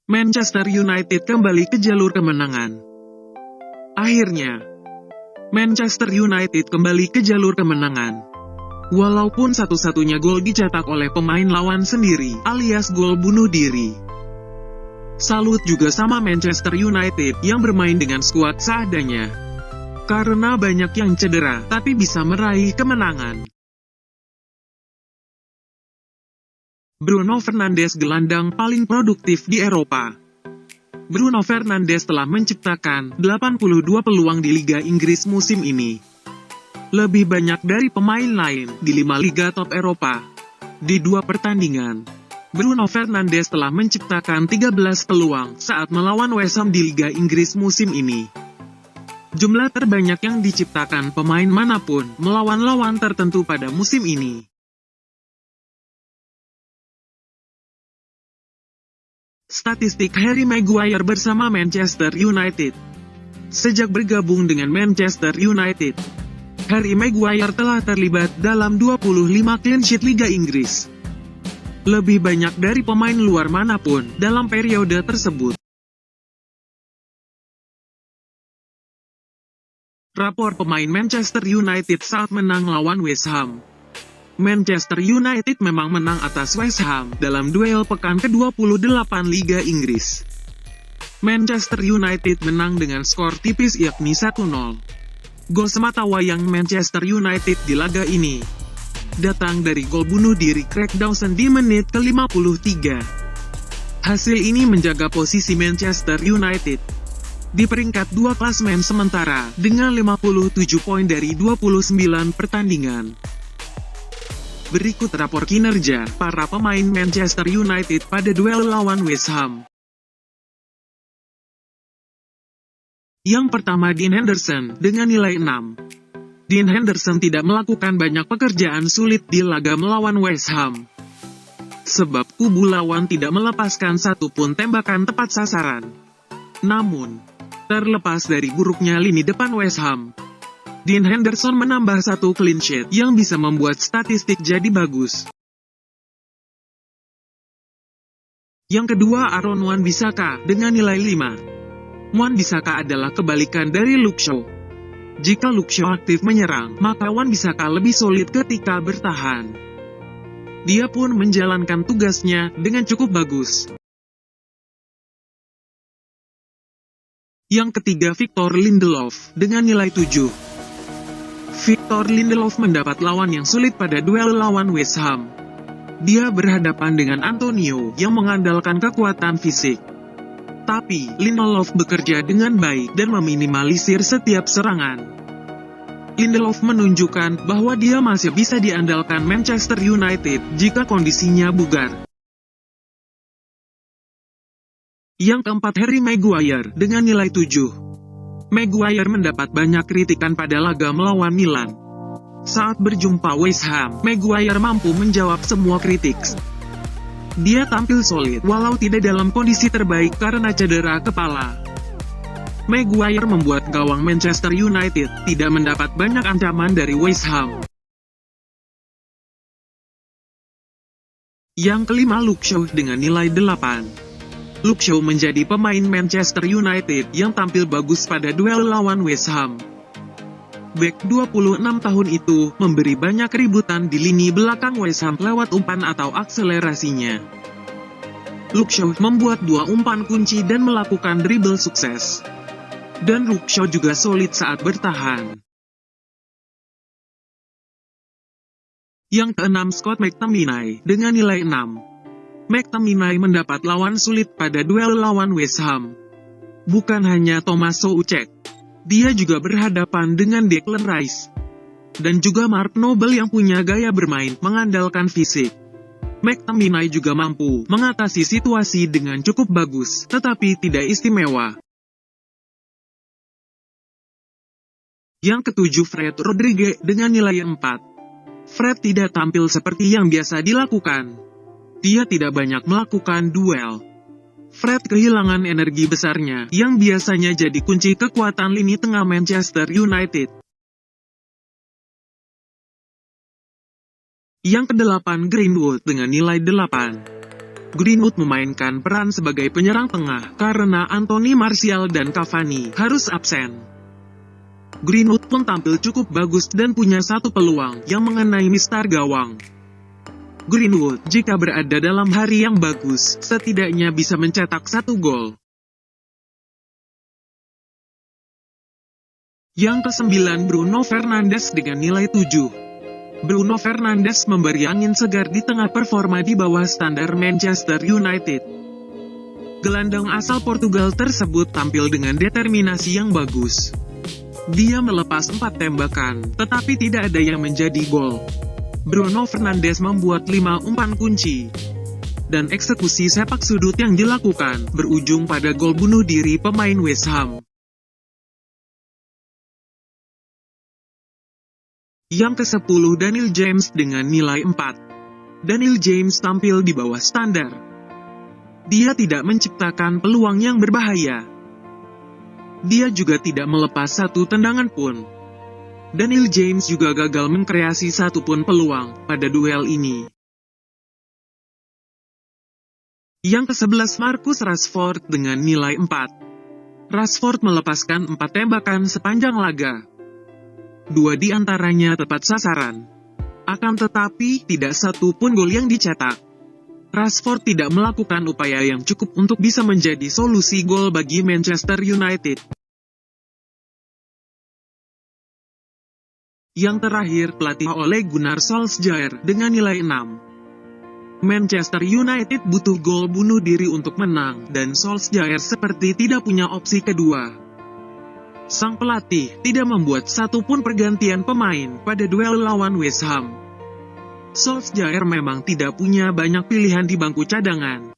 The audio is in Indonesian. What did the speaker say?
Manchester United kembali ke jalur kemenangan. Akhirnya, Manchester United kembali ke jalur kemenangan. Walaupun satu-satunya gol dicetak oleh pemain lawan sendiri, alias gol bunuh diri. Salut juga sama Manchester United yang bermain dengan skuad seadanya. Karena banyak yang cedera, tapi bisa meraih kemenangan. Bruno Fernandes gelandang paling produktif di Eropa. Bruno Fernandes telah menciptakan 82 peluang di Liga Inggris musim ini. Lebih banyak dari pemain lain di 5 liga top Eropa. Di 2 pertandingan, Bruno Fernandes telah menciptakan 13 peluang saat melawan West Ham di Liga Inggris musim ini. Jumlah terbanyak yang diciptakan pemain manapun melawan lawan tertentu pada musim ini. Statistik Harry Maguire bersama Manchester United. Sejak bergabung dengan Manchester United, Harry Maguire telah terlibat dalam 25 clean sheet Liga Inggris. Lebih banyak dari pemain luar manapun dalam periode tersebut. Rapor pemain Manchester United saat menang lawan West Ham. Manchester United memang menang atas West Ham dalam duel pekan ke-28 Liga Inggris. Manchester United menang dengan skor tipis yakni 1-0. Gol sematawayang Manchester United di laga ini datang dari gol bunuh diri Craig Dawson di menit ke-53. Hasil ini menjaga posisi Manchester United di peringkat 2 klasemen sementara dengan 57 poin dari 29 pertandingan. Berikut rapor kinerja para pemain Manchester United pada duel lawan West Ham. Yang pertama, Dean Henderson dengan nilai 6. Dean Henderson tidak melakukan banyak pekerjaan sulit di laga melawan West Ham. Sebab kubu lawan tidak melepaskan satupun tembakan tepat sasaran. Namun, terlepas dari buruknya lini depan West Ham, Dean Henderson menambah 1 clean sheet yang bisa membuat statistik jadi bagus. Yang kedua, Aaron Wan-Bissaka dengan nilai 5. Wan-Bissaka adalah kebalikan dari Luke Shaw. Jika Luke Shaw aktif menyerang, maka Wan-Bissaka lebih solid ketika bertahan. Dia pun menjalankan tugasnya dengan cukup bagus. Yang ketiga, Victor Lindelof dengan nilai 7. Victor Lindelof mendapat lawan yang sulit pada duel lawan West Ham. Dia berhadapan dengan Antonio yang mengandalkan kekuatan fisik. Tapi, Lindelof bekerja dengan baik dan meminimalisir setiap serangan. Lindelof menunjukkan bahwa dia masih bisa diandalkan Manchester United jika kondisinya bugar. Yang keempat, Harry Maguire dengan nilai 7. Maguire mendapat banyak kritikan pada laga melawan Milan. Saat berjumpa West Ham, Maguire mampu menjawab semua kritik. Dia tampil solid walau tidak dalam kondisi terbaik karena cedera kepala. Maguire membuat gawang Manchester United tidak mendapat banyak ancaman dari West Ham. Yang kelima, Luke Shaw dengan nilai 8. Luke Shaw menjadi pemain Manchester United yang tampil bagus pada duel lawan West Ham. Bek 26 tahun itu memberi banyak ributan di lini belakang West Ham lewat umpan atau akselerasinya. Luke Shaw membuat 2 umpan kunci dan melakukan dribble sukses. Dan Luke Shaw juga solid saat bertahan. Yang keenam, Scott McTominay dengan nilai 6. McTominay mendapat lawan sulit pada duel lawan West Ham. Bukan hanya Thomas Soucek, dia juga berhadapan dengan Declan Rice. Dan juga Mark Noble yang punya gaya bermain mengandalkan fisik. McTominay juga mampu mengatasi situasi dengan cukup bagus, tetapi tidak istimewa. Yang ketujuh, Fred Rodriguez dengan nilai 4. Fred tidak tampil seperti yang biasa dilakukan. Dia tidak banyak melakukan duel. Fred kehilangan energi besarnya yang biasanya jadi kunci kekuatan lini tengah Manchester United. Yang kedelapan, Greenwood dengan nilai 8. Greenwood memainkan peran sebagai penyerang tengah karena Anthony Martial dan Cavani harus absen. Greenwood pun tampil cukup bagus dan punya satu peluang yang mengenai mistar gawang. Greenwood, jika berada dalam hari yang bagus, setidaknya bisa mencetak 1 gol. Yang ke-9 Bruno Fernandes dengan nilai 7. Bruno Fernandes memberi angin segar di tengah performa di bawah standar Manchester United. Gelandang asal Portugal tersebut tampil dengan determinasi yang bagus. Dia melepas 4 tembakan, tetapi tidak ada yang menjadi gol. Bruno Fernandes membuat 5 umpan kunci. Dan eksekusi sepak sudut yang dilakukan, berujung pada gol bunuh diri pemain West Ham. Yang ke-10 Daniel James dengan nilai 4. Daniel James tampil di bawah standar. Dia tidak menciptakan peluang yang berbahaya. Dia juga tidak melepas satu tendangan pun. Daniel James juga gagal mengkreasi satu pun peluang pada duel ini. Yang ke-11 Marcus Rashford dengan nilai 4. Rashford melepaskan 4 tembakan sepanjang laga. 2 di antaranya tepat sasaran. Akan tetapi, tidak satu pun gol yang dicetak. Rashford tidak melakukan upaya yang cukup untuk bisa menjadi solusi gol bagi Manchester United. Yang terakhir, pelatih Ole Gunnar Solskjaer dengan nilai 6. Manchester United butuh gol bunuh diri untuk menang, dan Solskjaer seperti tidak punya opsi kedua. Sang pelatih tidak membuat satu pun pergantian pemain pada duel lawan West Ham. Solskjaer memang tidak punya banyak pilihan di bangku cadangan.